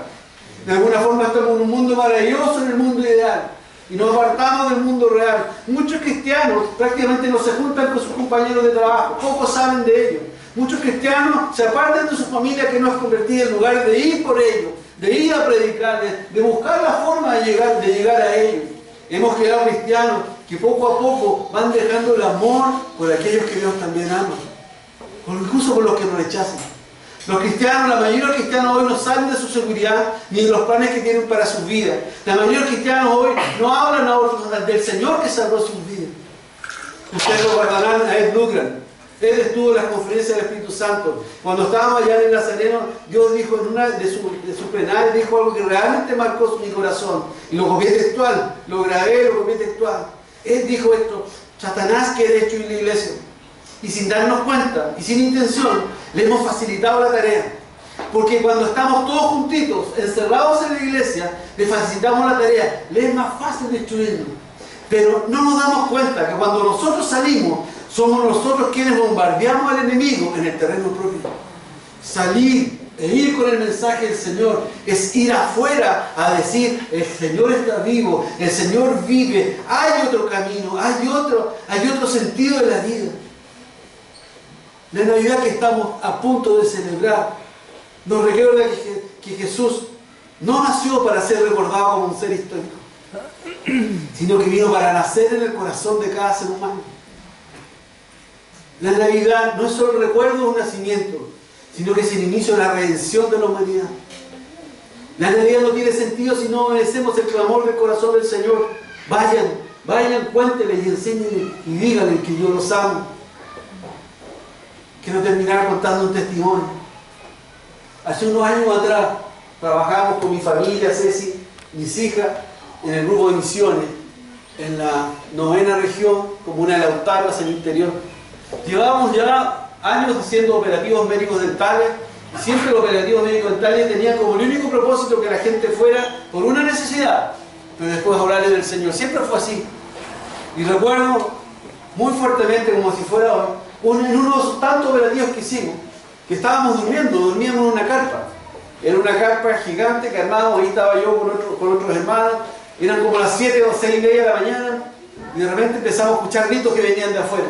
De alguna forma estamos en un mundo maravilloso, en el mundo ideal. Y nos apartamos del mundo real. Muchos cristianos prácticamente no se juntan con sus compañeros de trabajo. Pocos saben de ellos. Muchos cristianos se apartan de su familia que no es convertida en lugar de ir por ellos, de ir a predicar, de buscar la forma de llegar a ellos. Hemos creado cristianos que poco a poco van dejando el amor por aquellos que Dios también ama, incluso por los que nos rechazan. Los cristianos, la mayoría de los cristianos hoy no salen de su seguridad ni de los planes que tienen para sus vidas. La mayoría de los cristianos hoy no hablan a otros del Señor que salvó sus vidas. Ustedes lo recordarán a Ed Lugran. Él estuvo en las conferencias del Espíritu Santo. Cuando estábamos allá en el Nazareno, Dios dijo en una de sus plenarias, dijo algo que realmente marcó mi corazón. Y lo copié textual, lo grabé, lo copié textual. Él dijo esto: Satanás quiere destruir la iglesia. Y sin darnos cuenta, y sin intención, le hemos facilitado la tarea. Porque cuando estamos todos juntitos, encerrados en la iglesia, le facilitamos la tarea. Le es más fácil destruirnos. Pero no nos damos cuenta que cuando nosotros salimos, somos nosotros quienes bombardeamos al enemigo en el terreno propio. Salir e ir con el mensaje del Señor es ir afuera a decir: el Señor está vivo, el Señor vive, hay otro camino, hay otro sentido de la vida. La Navidad que estamos a punto de celebrar nos recuerda que Jesús no nació para ser recordado como un ser histórico, sino que vino para nacer en el corazón de cada ser humano. La Navidad no es solo el recuerdo de un nacimiento, sino que es el inicio de la redención de la humanidad. La Navidad no tiene sentido si no obedecemos el clamor del corazón del Señor. Vayan, cuéntenle y enséñenle y díganle que yo los amo. Quiero terminar contando un testimonio. Hace unos años atrás trabajamos con mi familia, Ceci, mis hijas, en el grupo de misiones, en la 9ª región, comuna de Lautaro, hacia el interior. Llevábamos ya años haciendo operativos médicos dentales, y siempre los operativos médicos dentales tenían como el único propósito que la gente fuera por una necesidad, pero después hablarle del Señor. Siempre fue así. Y recuerdo muy fuertemente, como si fuera hoy, en uno de esos tantos operativos que hicimos, que estábamos dormíamos en una carpa. Era una carpa gigante que armábamos, ahí estaba yo con otros hermanos, eran como las 7 o 6:30 de la mañana, y de repente empezamos a escuchar gritos que venían de afuera.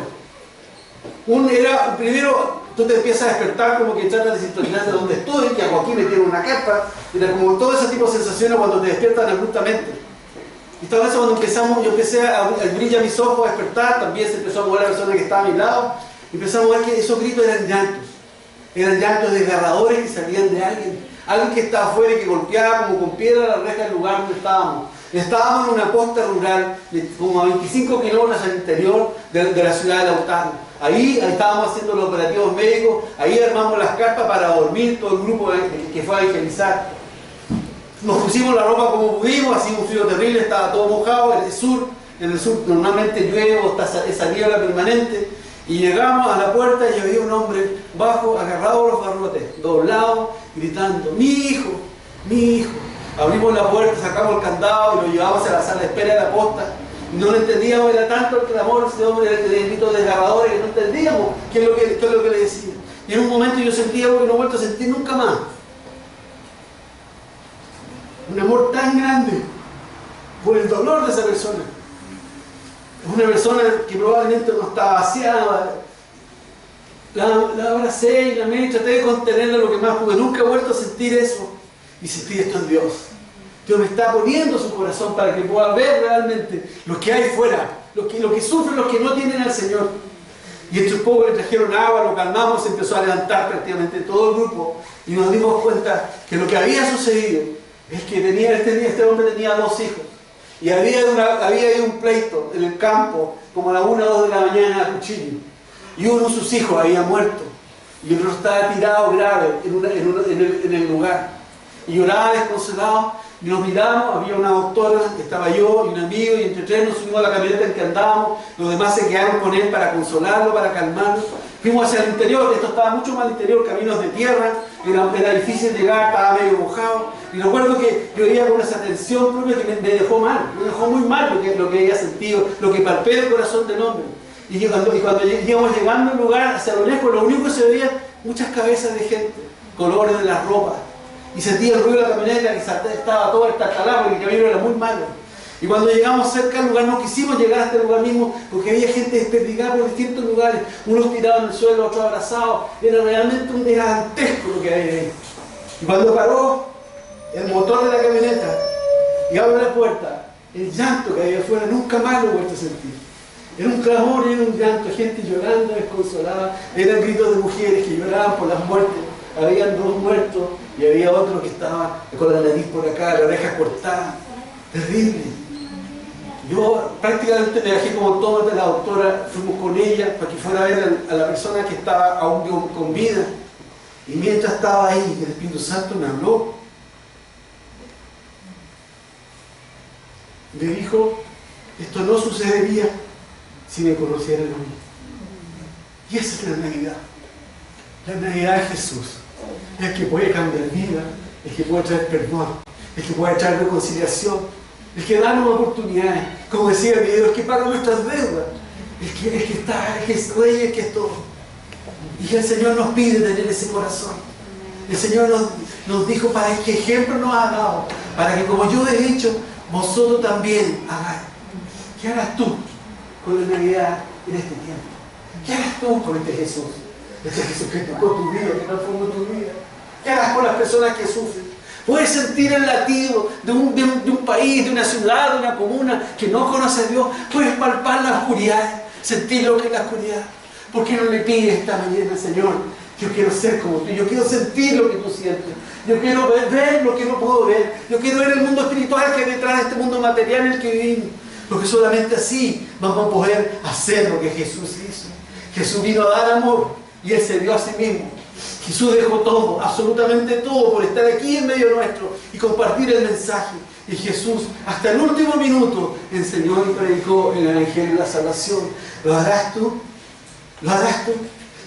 Primero, tú te empiezas a despertar como que tratas de sintonizar de donde estoy, que hago aquí, me tiene una carpa, era como todo ese tipo de sensaciones cuando te despiertan abruptamente. Y todo eso cuando yo empecé a abrir mis ojos, a despertar, también se empezó a mover la persona que estaba a mi lado, y empezamos a ver que esos gritos eran llantos desgarradores que salían de alguien que estaba afuera y que golpeaba como con piedra la reja del lugar donde estábamos. Estábamos en una costa rural, como a 25 kilómetros al interior de la ciudad de Lautaro. Ahí estábamos haciendo los operativos médicos, ahí armamos las carpas para dormir, todo el grupo que fue a evangelizar. Nos pusimos la ropa como pudimos, hacía un frío terrible, estaba todo mojado. En el sur normalmente llueve o está esa niebla permanente. Y llegamos a la puerta y había un hombre bajo, agarrado a los barrotes, doblado, gritando: ¡Mi hijo! ¡Mi hijo! Abrimos la puerta, sacamos el candado y lo llevamos a la sala de espera de la posta. Y no lo entendíamos, era tanto el clamor de ese hombre de gritos desgarradores que no entendíamos qué es lo que le decía. Y en un momento yo sentí algo que no he vuelto a sentir nunca más. Un amor tan grande por el dolor de esa persona. Es una persona que probablemente no estaba vaciada. La abracé y la amé y traté de contenerla lo que más pude. Nunca he vuelto a sentir eso y sentir esto en Dios. Dios me está poniendo su corazón para que pueda ver realmente lo que hay fuera, lo que sufren los que no tienen al Señor. Y estos pobres le trajeron agua, lo calmamos, se empezó a levantar prácticamente todo el grupo y nos dimos cuenta que lo que había sucedido es que este hombre tenía 2 hijos. Y había un pleito en el campo, como a las 1 o 2 de la mañana, a cuchillo. Y uno de sus hijos había muerto. Y el otro estaba tirado grave en el lugar. Y lloraba desconsolado. y nos miramos, había una doctora, estaba yo y un amigo, y entre tres nos subimos a la camioneta en que andábamos, los demás se quedaron con él para consolarlo, para calmarlo. Fuimos hacia el interior, esto estaba mucho más al interior, caminos de tierra, era difícil llegar, estaba medio mojado, y recuerdo que yo iba con esa tensión propia que me dejó mal, me dejó muy mal lo que había sentido, lo que palpé el corazón del hombre. Y cuando íbamos llegando a un lugar, hacia lo lejos, lo único que se veía, muchas cabezas de gente, colores de las ropas, y sentía el ruido de la camioneta, y estaba todo estartalado, porque el camino era muy malo. Y cuando llegamos cerca del lugar, no quisimos llegar a este lugar mismo, porque había gente desperdigada por distintos lugares, unos tirados en el suelo, otros abrazados, era realmente era dantesco lo que había ahí. Y cuando paró el motor de la camioneta y abre la puerta, el llanto que había afuera nunca más lo he vuelto a sentir. Era un clamor, era un llanto, gente llorando, desconsolada, eran gritos de mujeres que lloraban por las muertes. Habían 2 muertos y había otro que estaba con la nariz por acá, la oreja cortada. Terrible. Yo prácticamente me dejé como autómata de la doctora, fuimos con ella para que fuera a ver a la persona que estaba aún con vida. Y mientras estaba ahí, el Espíritu Santo me habló. Me dijo, esto no sucedería si me conocieran a mí. Y esa es la Navidad. La Navidad es Jesús. El que puede cambiar vida, el que puede traer perdón, el que puede traer reconciliación, el que da nuevas oportunidades. Como decía el video, el que paga nuestras deudas, el que está, el que es rey, el que es todo. Y el Señor nos pide tener ese corazón. El Señor nos dijo para qué ejemplo nos ha dado, para que como yo he hecho, vosotros también hagáis. ¿Qué harás tú con la Navidad en este tiempo? ¿Qué harás tú con este Jesús? Este Jesús que tocó tu vida, que transformó tu vida. ¿Qué harás con las personas que sufren? Puedes sentir el latido de un país, de una ciudad, de una comuna que no conoce a Dios. Puedes palpar la oscuridad, sentir lo que es la oscuridad. ¿Por qué no le pides esta mañana, Señor? Yo quiero ser como tú, yo quiero sentir lo que tú sientes. Yo quiero ver lo que no puedo ver. Yo quiero ver el mundo espiritual que hay detrás de este mundo material en el que vivimos. Porque solamente así vamos a poder hacer lo que Jesús hizo. Jesús vino a dar amor y Él se dio a sí mismo. Jesús dejó todo, absolutamente todo, por estar aquí en medio nuestro y compartir el mensaje. Y Jesús, hasta el último minuto, enseñó y predicó el Evangelio de la salvación. ¿Lo harás tú? ¿Lo harás tú?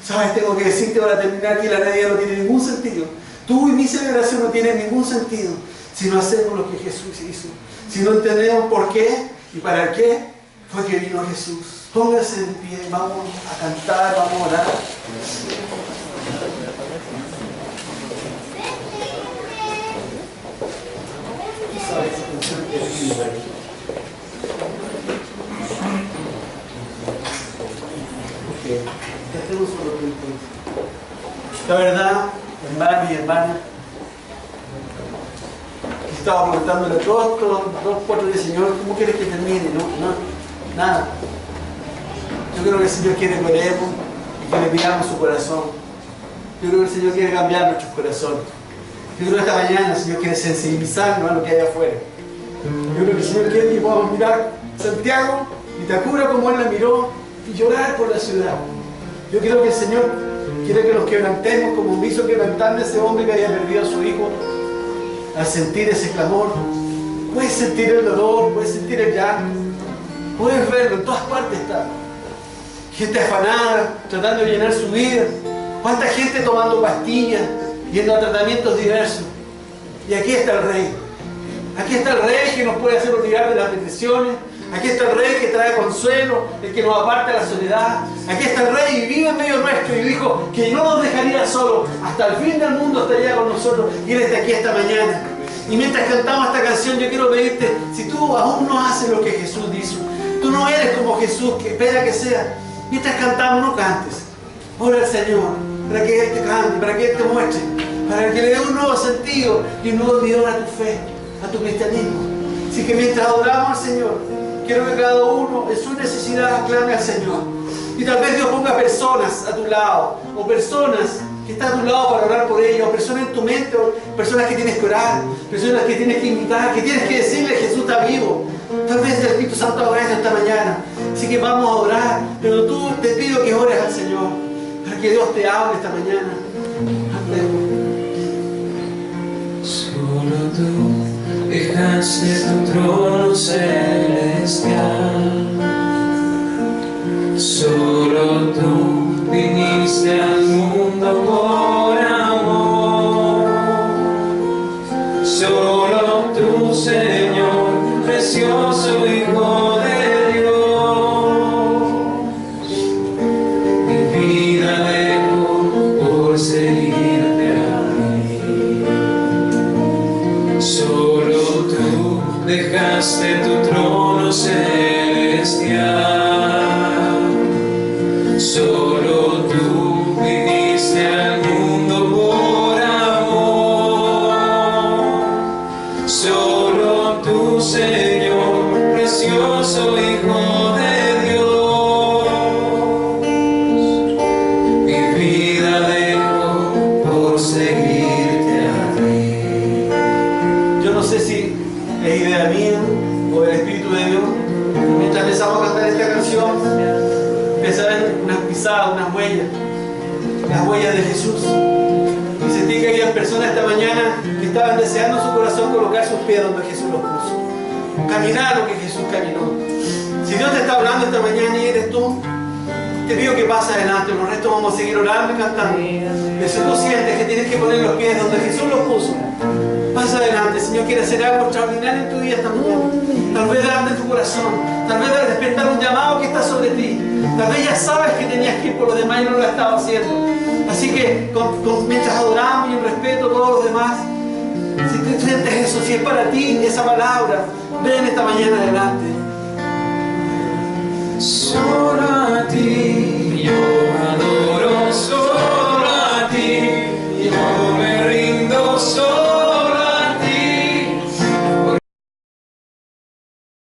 ¿Sabes? Tengo que decirte para terminar que la Navidad no tiene ningún sentido. Tú y mi celebración no tienen ningún sentido si no hacemos lo que Jesús hizo. Si no entendemos por qué y para qué fue que vino Jesús. Póngase en pie, vamos a cantar, vamos a orar. ¿Sabes? Hacemos solo tiempo. La verdad, hermano y hermana, estaba preguntándole a todos 4 días, Señor, ¿cómo quieres que termine? No, nada. Yo creo que el Señor quiere que oremos y que le pidamos su corazón. Yo creo que el Señor quiere cambiar nuestros corazones. Yo creo que esta mañana el Señor quiere sensibilizarnos a lo que hay afuera. Yo creo que el Señor quiere que podamos mirar a Santiago y Tacura como Él la miró y llorar por la ciudad. Yo creo que el Señor quiere que nos quebrantemos como hizo quebrantarle a ese hombre que había perdido a su hijo. Al sentir ese clamor, puedes sentir el dolor, puedes sentir el llanto, puedes verlo, en todas partes está. Gente afanada, tratando de llenar su vida. ¿Cuánta gente tomando pastillas, yendo a tratamientos diversos? Y aquí está el Rey. Aquí está el Rey que nos puede hacer olvidar de las bendiciones. Aquí está el Rey que trae consuelo, el que nos aparta de la soledad. Aquí está el Rey y vive en medio nuestro y dijo que no nos dejaría solos. Hasta el fin del mundo estaría con nosotros y Él está aquí esta mañana. Y mientras cantamos esta canción yo quiero pedirte, si tú aún no haces lo que Jesús hizo, tú no eres como Jesús, que espera que sea. Mientras cantamos no cantes. Ora al Señor para que Él te cante, para que Él te muestre, para que le dé un nuevo sentido y un nuevo vigor a tu fe, a tu cristianismo. Así que mientras adoramos al Señor, quiero que cada uno en su necesidad clame al Señor. Y tal vez Dios ponga personas a tu lado, o personas que están a tu lado para orar por ellos, o personas en tu mente, o personas que tienes que orar, personas que tienes que invitar, que tienes que decirle Jesús está vivo. Tal vez el Espíritu Santo haga esto esta mañana. Así que vamos a orar, pero tú te pido que ores al Señor, para que Dios te hable esta mañana. Amén. Solo tú dejaste tu trono celestial. Solo tú viniste al mundo por amor. Solo tú, Señor, precioso Hijo de Dios. Mi vida dejo por seguirte a ti. Solo tú dejaste tu trono celestial. Solo tú viniste al mundo por amor. Solo tú, Señor, precioso Hijo de Dios. Mi vida dejo por seguirte a ti. Yo no sé si es idea mía o del Espíritu de Dios. Mientras empezamos a cantar esta canción, empecé a ver unas pisadas, unas huellas, las huellas de Jesús. Y sentí que había personas esta mañana que estaban deseando en su corazón colocar sus pies donde Jesús los puso. Caminar lo que Jesús caminó. Si Dios te está hablando esta mañana y eres tú, te pido que pases adelante. Por el resto vamos a seguir orando y cantando. Pero si tú sientes que tienes que poner los pies donde Jesús los puso, pasa adelante. El Señor quiere hacer algo extraordinario en tu vida esta mañana. Tal vez darte en tu corazón. Tal vez despertar un llamado que está sobre ti. Tal vez ya sabes que tenías que ir por los demás y no lo estabas haciendo. Así que mientras adoramos y en respeto a todos los demás, si tú sientes eso, si es para ti esa palabra, ven esta mañana adelante. Solo